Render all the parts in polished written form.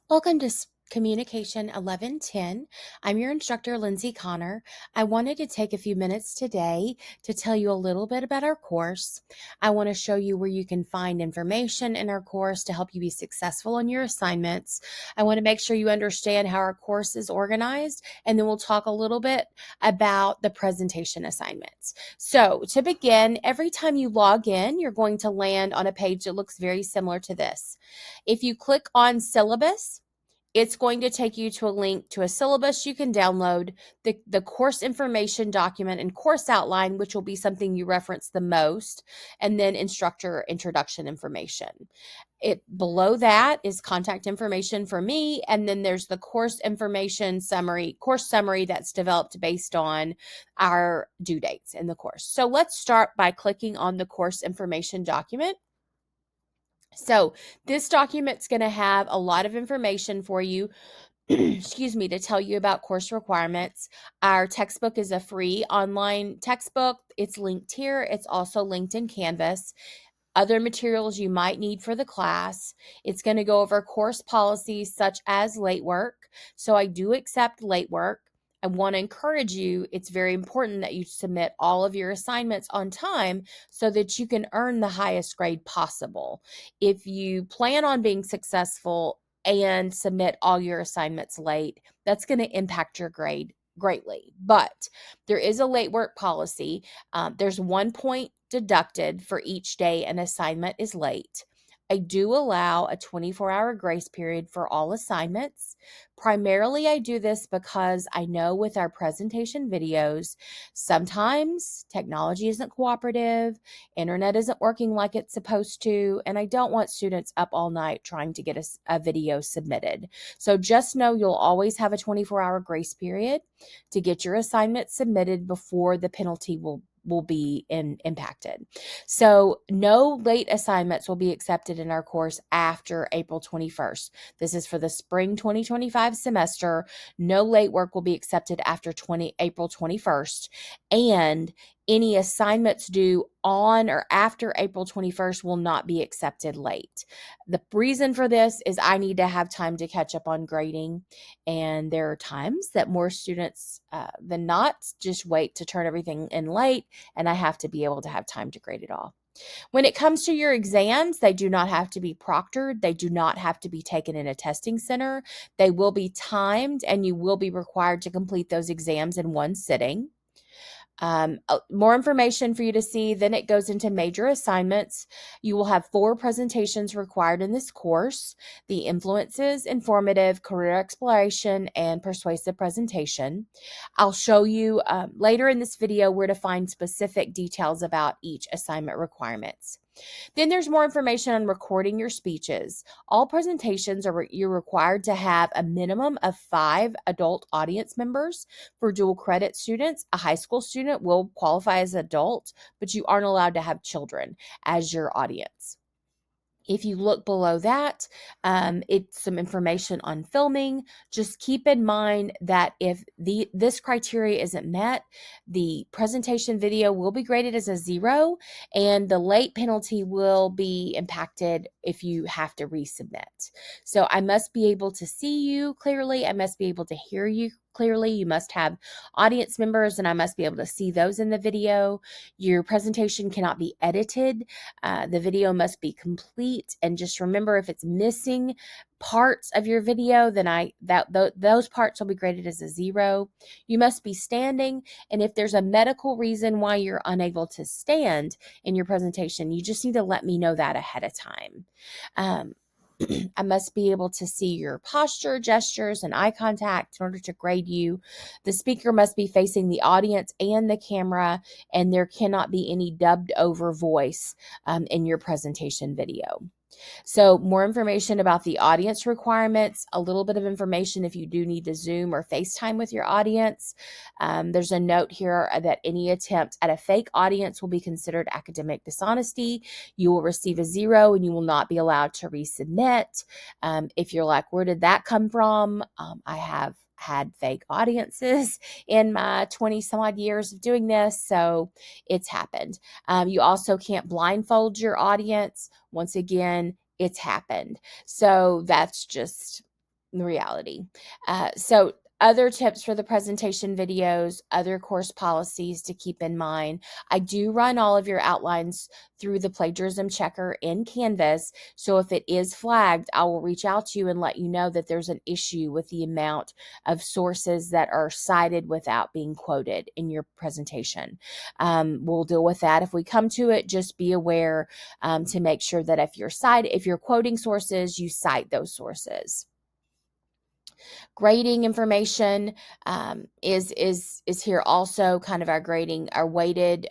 Welcome to Communication 1110. I'm your instructor, Lindsay Connor. I wanted to take a few minutes today to tell you a little bit about our course. I want to show you where you can find information in our course to help you be successful on your assignments. I want to make sure you understand how our course is organized, and then we'll talk a little bit about the presentation assignments. So to begin, every time you log in, you're going to land on a page that looks very similar to this. If you click on syllabus, it's going to take you to a link to a syllabus you can download, the course information document and course outline, which will be something you reference the most, and then instructor introduction information. Below that is contact information for me, and then there's the course information summary, course summary that's developed based on our due dates in the course. So let's start by clicking on the course information document. So this document's going to have a lot of information for you, excuse me, to tell you about course requirements. Our textbook is a free online textbook. It's linked here. It's also linked in Canvas. Other materials you might need for the class. It's going to go over course policies such as late work. So I do accept late work. I want to encourage you, it's very important that you submit all of your assignments on time so that you can earn the highest grade possible. If you plan on being successful and submit all your assignments late, that's going to impact your grade greatly. But there is a late work policy. There's 1 point deducted for each day an assignment is late. I do allow a 24-hour grace period for all assignments. Primarily, I do this because I know with our presentation videos, sometimes technology isn't cooperative, internet isn't working like it's supposed to, and I don't want students up all night trying to get a video submitted. So just know you'll always have a 24-hour grace period to get your assignment submitted before the penalty will be impacted. So no late assignments will be accepted in our course after April 21st. This is for the spring 2025 semester. No late work will be accepted after April 21st. And any assignments due on or after April 21st will not be accepted late. The reason for this is I need to have time to catch up on grading. And there are times that more students than not just wait to turn everything in late, and I have to be able to have time to grade it all. When it comes to your exams, they do not have to be proctored. They do not have to be taken in a testing center. They will be timed, and you will be required to complete those exams in one sitting. More information for you to see. Then it goes into major assignments. You will have 4 presentations required in this course: the influences, informative, career exploration, and persuasive presentation. I'll show you later in this video where to find specific details about each assignment requirements. Then there's more information on recording your speeches. All presentations you're required to have a minimum of 5 adult audience members. For dual credit students, a high school student will qualify as adult, but you aren't allowed to have children as your audience. If you look below that, it's some information on filming. Just keep in mind that if this criteria isn't met, the presentation video will be graded as a 0, and the late penalty will be impacted if you have to resubmit. So I must be able to see you clearly. I must be able to hear you clearly. You must have audience members, and I must be able to see those in the video. Your presentation cannot be edited. The video must be complete. And just remember, if it's missing parts of your video, then those parts will be graded as a 0. You must be standing, and if there's a medical reason why you're unable to stand in your presentation, you just need to let me know that ahead of time. I must be able to see your posture, gestures, and eye contact in order to grade you. The speaker must be facing the audience and the camera, and there cannot be any dubbed over voice in your presentation video. So more information about the audience requirements, a little bit of information if you do need to Zoom or FaceTime with your audience. There's a note here that any attempt at a fake audience will be considered academic dishonesty. You will receive a 0, and you will not be allowed to resubmit. If you're like, where did that come from? I have had fake audiences in my 20 some odd years of doing this, so it's happened. You also can't blindfold your audience. Once again, it's happened. So that's just reality. So other tips for the presentation videos, other course policies to keep in mind. I do run all of your outlines through the plagiarism checker in Canvas. So if it is flagged, I will reach out to you and let you know that there's an issue with the amount of sources that are cited without being quoted in your presentation. We'll deal with that if we come to it. Just be aware to make sure that if you're quoting sources, you cite those sources. Grading information is here also. Kind of our grading, our weighted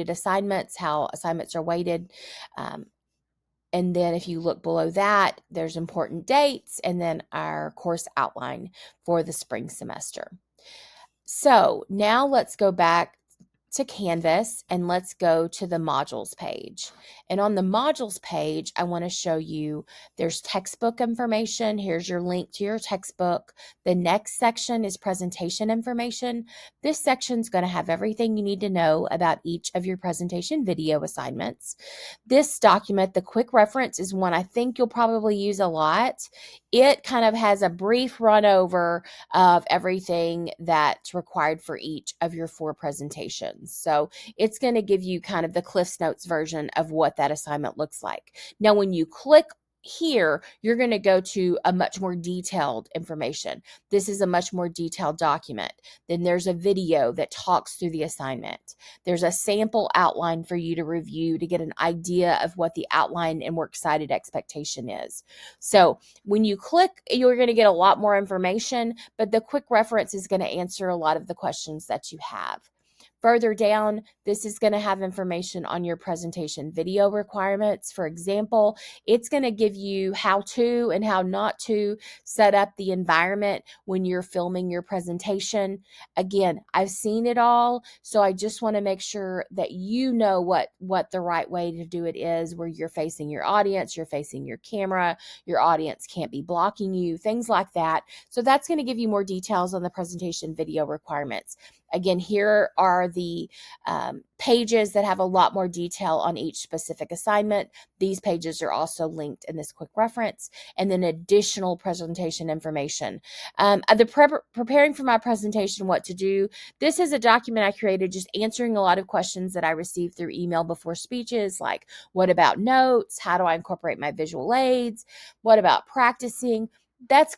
assignments, how assignments are weighted. And then if you look below that, there's important dates and then our course outline for the spring semester. So now let's go back to Canvas and let's go to the modules page. And on the modules page, I want to show you there's textbook information. Here's your link to your textbook. The next section is presentation information. This section is going to have everything you need to know about each of your presentation video assignments. This document, the quick reference, is one I think you'll probably use a lot. It kind of has a brief run over of everything that's required for each of your 4 presentations. So it's going to give you kind of the Cliff's Notes version of what that assignment looks like. Now, when you click here, you're going to go to a much more detailed information. This is a much more detailed document. Then there's a video that talks through the assignment. There's a sample outline for you to review to get an idea of what the outline and works cited expectation is. So when you click, you're going to get a lot more information, but the quick reference is going to answer a lot of the questions that you have. Further down, this is going to have information on your presentation video requirements. For example, it's going to give you how to and how not to set up the environment when you're filming your presentation. Again, I've seen it all, so I just want to make sure that you know what the right way to do it is, where you're facing your audience, you're facing your camera, your audience can't be blocking you, things like that. So that's going to give you more details on the presentation video requirements. Again, here are the pages that have a lot more detail on each specific assignment. These pages are also linked in this quick reference, and then additional presentation information. Preparing for my presentation, what to do. This is a document I created just answering a lot of questions that I received through email before speeches, like what about notes? How do I incorporate my visual aids? What about practicing?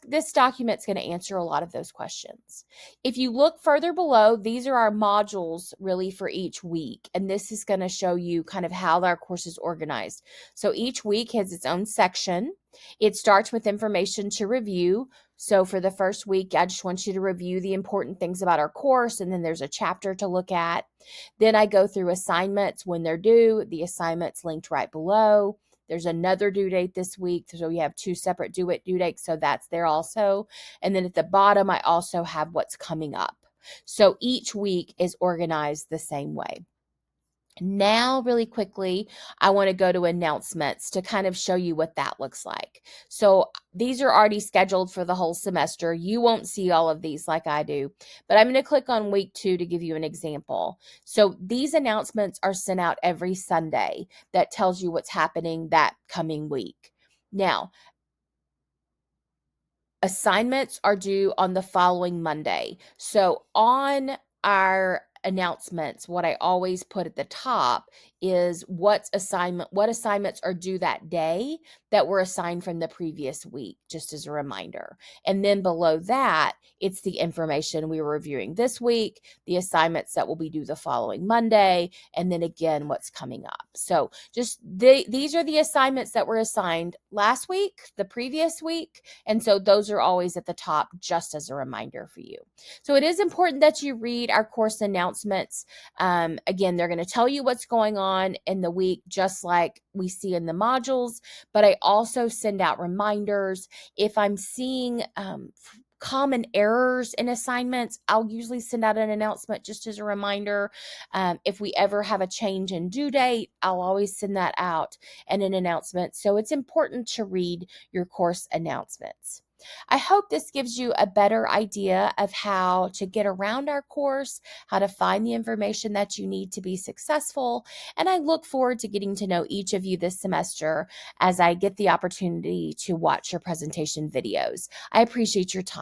This document's going to answer a lot of those questions. If you look further below, these are our modules really for each week. And this is going to show you kind of how our course is organized. So each week has its own section. It starts with information to review. So for the first week, I just want you to review the important things about our course. And then there's a chapter to look at. Then I go through assignments when they're due. The assignment's linked right below. There's another due date this week. So we have 2 separate due dates. So that's there also. And then at the bottom, I also have what's coming up. So each week is organized the same way. Now, really quickly, I want to go to announcements to kind of show you what that looks like. So these are already scheduled for the whole semester. You won't see all of these like I do, but I'm going to click on week 2 to give you an example. So these announcements are sent out every Sunday that tells you what's happening that coming week. Now, assignments are due on the following Monday. So on our announcements, what I always put at the top is what assignments are due that day that were assigned from the previous week, just as a reminder. And then below that, it's the information we were reviewing this week, the assignments that will be due the following Monday, and then again, what's coming up. So just these are the assignments that were assigned last week, the previous week, and so those are always at the top just as a reminder for you. So it is important that you read our course announcements. Again, they're going to tell you what's going on in the week, just like we see in the modules, but I also send out reminders. If I'm seeing common errors in assignments, I'll usually send out an announcement just as a reminder. If we ever have a change in due date, I'll always send that out and an announcement. So it's important to read your course announcements. I hope this gives you a better idea of how to get around our course, how to find the information that you need to be successful, and I look forward to getting to know each of you this semester as I get the opportunity to watch your presentation videos. I appreciate your time.